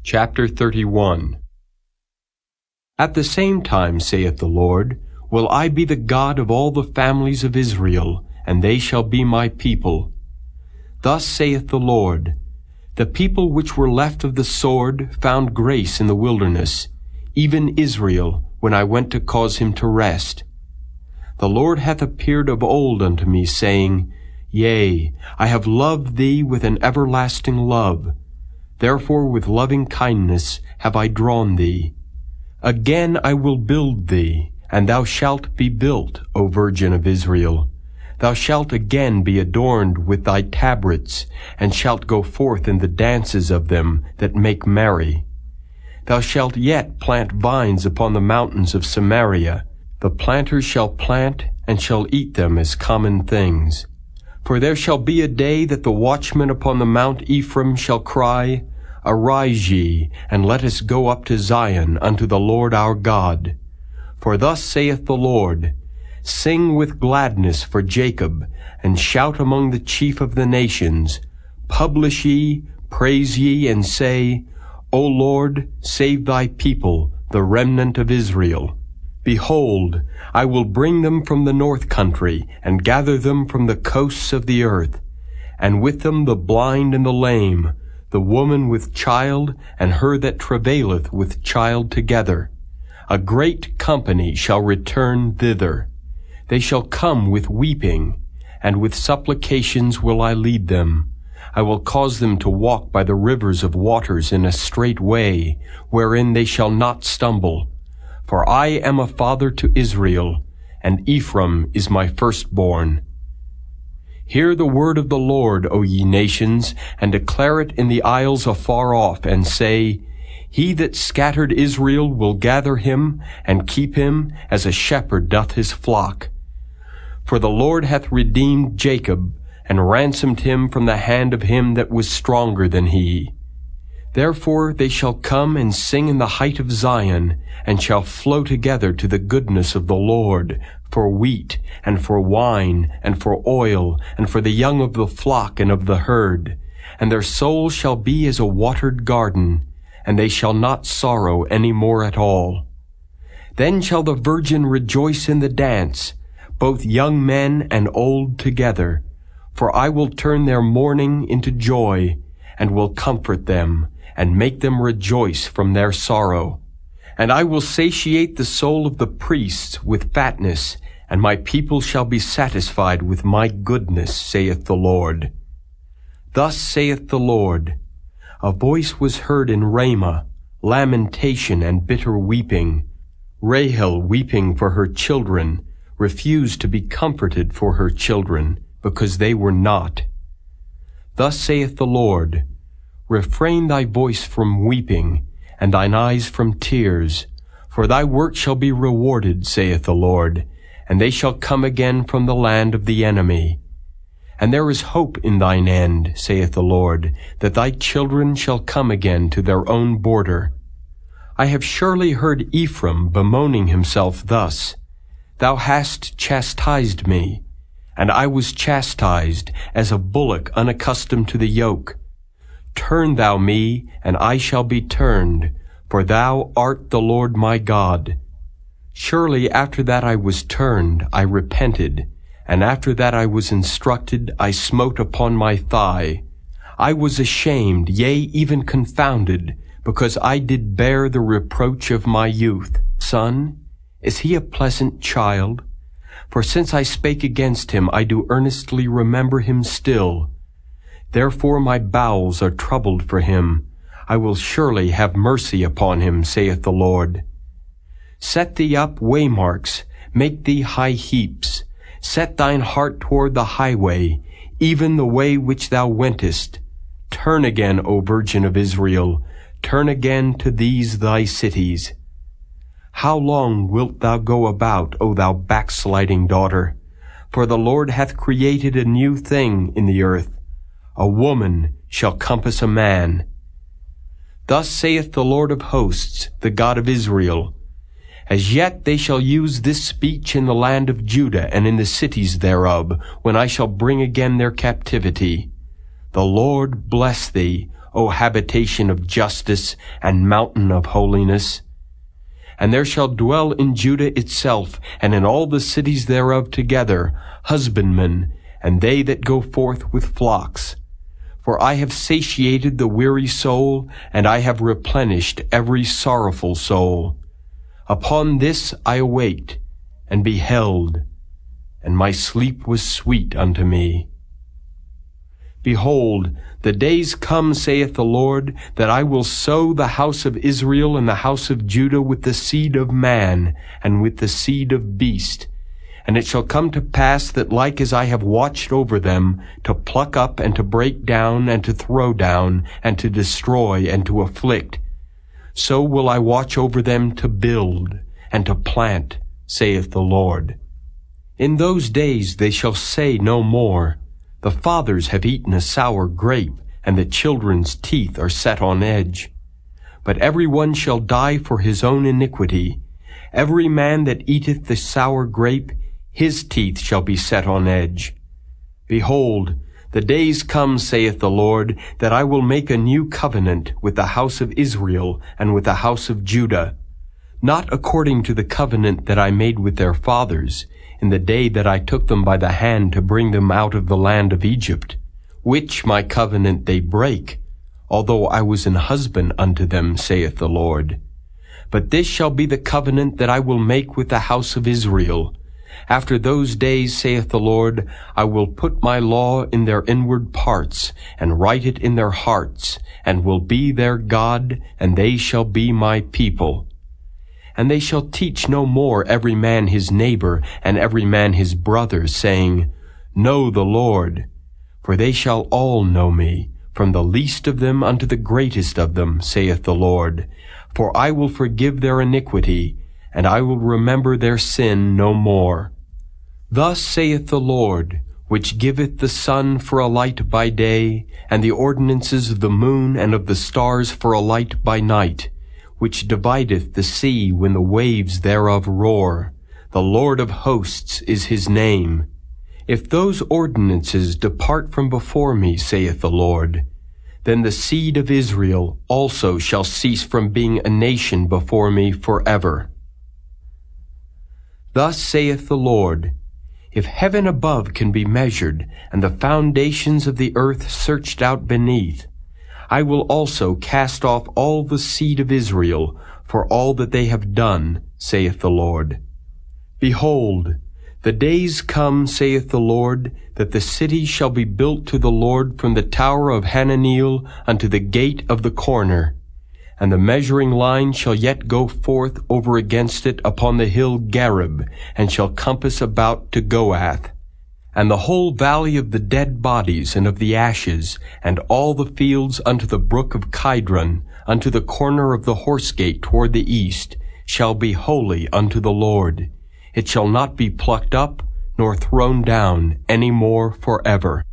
Chapter 31. At the same time, saith the Lord, will I be the God of all the families of Israel, and they shall be my people. Thus saith the Lord, the people which were left of the sword found grace in the wilderness, even Israel, when I went to cause him to rest. The Lord hath appeared of old unto me, saying, Yea, I have loved thee with an everlasting love. Therefore with loving kindness have I drawn thee. Again I will build thee, and thou shalt be built, O Virgin of Israel. Thou shalt again be adorned with thy tabrets, and shalt go forth in the dances of them that make merry. Thou shalt yet plant vines upon the mountains of Samaria. The planters shall plant, and shall eat them as common things. For there shall be a day that the watchmen upon the Mount Ephraim shall cry, Arise ye, and let us go up to Zion unto the Lord our God. For thus saith the Lord, Sing with gladness for Jacob, and shout among the chief of the nations. Publish ye, praise ye, and say, O Lord, save thy people, the remnant of Israel. Behold, I will bring them from the north country, and gather them from the coasts of the earth, and with them the blind and the lame, the woman with child, and her that travaileth with child together. A great company shall return thither. They shall come with weeping, and with supplications will I lead them. I will cause them to walk by the rivers of waters in a straight way, wherein they shall not stumble. For I am a father to Israel, and Ephraim is my firstborn. Hear the word of the Lord, O ye nations, and declare it in the isles afar off, and say, He that scattered Israel will gather him, and keep him, as a shepherd doth his flock. For the Lord hath redeemed Jacob, and ransomed him from the hand of him that was stronger than he. Therefore they shall come and sing in the height of Zion, and shall flow together to the goodness of the Lord, for wheat, and for wine, and for oil, and for the young of the flock and of the herd. And their soul shall be as a watered garden, and they shall not sorrow any more at all. Then shall the virgin rejoice in the dance, both young men and old together. For I will turn their mourning into joy, and will comfort them, and make them rejoice from their sorrow. And I will satiate the soul of the priests with fatness, and my people shall be satisfied with my goodness, saith the Lord. Thus saith the Lord, A voice was heard in Ramah, lamentation and bitter weeping. Rahel weeping for her children, refused to be comforted for her children, because they were not. Thus saith the Lord, Refrain thy voice from weeping, and thine eyes from tears, for thy work shall be rewarded, saith the Lord, and they shall come again from the land of the enemy. And there is hope in thine end, saith the Lord, that thy children shall come again to their own border. I have surely heard Ephraim bemoaning himself thus, Thou hast chastised me, and I was chastised as a bullock unaccustomed to the yoke. Turn thou me, and I shall be turned, for thou art the Lord my God. Surely after that I was turned, I repented, and after that I was instructed, I smote upon my thigh. I was ashamed, yea, even confounded, because I did bear the reproach of my youth. Son, is he a pleasant child? For since I spake against him, I do earnestly remember him still. Therefore my bowels are troubled for him. I will surely have mercy upon him, saith the Lord. Set thee up waymarks, make thee high heaps. Set thine heart toward the highway, even the way which thou wentest. Turn again, O Virgin of Israel, turn again to these thy cities. How long wilt thou go about, O thou backsliding daughter? For the Lord hath created a new thing in the earth. A woman shall compass a man. Thus saith the Lord of hosts, the God of Israel, As yet they shall use this speech in the land of Judah and in the cities thereof, when I shall bring again their captivity. The Lord bless thee, O habitation of justice and mountain of holiness. And there shall dwell in Judah itself, and in all the cities thereof together, husbandmen, and they that go forth with flocks. For I have satiated the weary soul, and I have replenished every sorrowful soul. Upon this I awaked, and beheld, and my sleep was sweet unto me. Behold, the days come, saith the Lord, that I will sow the house of Israel and the house of Judah with the seed of man, and with the seed of beast. And it shall come to pass that like as I have watched over them, to pluck up and to break down and to throw down, and to destroy and to afflict, so will I watch over them to build and to plant, saith the Lord. In those days they shall say no more, the fathers have eaten a sour grape, and the children's teeth are set on edge. But every one shall die for his own iniquity. Every man that eateth the sour grape, his teeth shall be set on edge. Behold, the days come, saith the Lord, that I will make a new covenant with the house of Israel and with the house of Judah, not according to the covenant that I made with their fathers, in the day that I took them by the hand to bring them out of the land of Egypt, which my covenant they break, although I was an husband unto them, saith the Lord. But this shall be the covenant that I will make with the house of Israel. After those days, saith the Lord, I will put my law in their inward parts, and write it in their hearts, and will be their God, and they shall be my people. And they shall teach no more every man his neighbor, and every man his brother, saying, Know the Lord. For they shall all know me, from the least of them unto the greatest of them, saith the Lord. For I will forgive their iniquity, and I will remember their sin no more. Thus saith the Lord, which giveth the sun for a light by day, and the ordinances of the moon and of the stars for a light by night, which divideth the sea when the waves thereof roar. The Lord of hosts is his name. If those ordinances depart from before me, saith the Lord, then the seed of Israel also shall cease from being a nation before me forever. Thus saith the Lord, if heaven above can be measured, and the foundations of the earth searched out beneath, I will also cast off all the seed of Israel for all that they have done, saith the Lord. Behold, the days come, saith the Lord, that the city shall be built to the Lord from the tower of Hananeel unto the gate of the corner, and the measuring line shall yet go forth over against it upon the hill Gareb, and shall compass about to Goath. And the whole valley of the dead bodies and of the ashes, and all the fields unto the brook of Kidron, unto the corner of the horse gate toward the east, shall be holy unto the Lord. It shall not be plucked up, nor thrown down any more forever.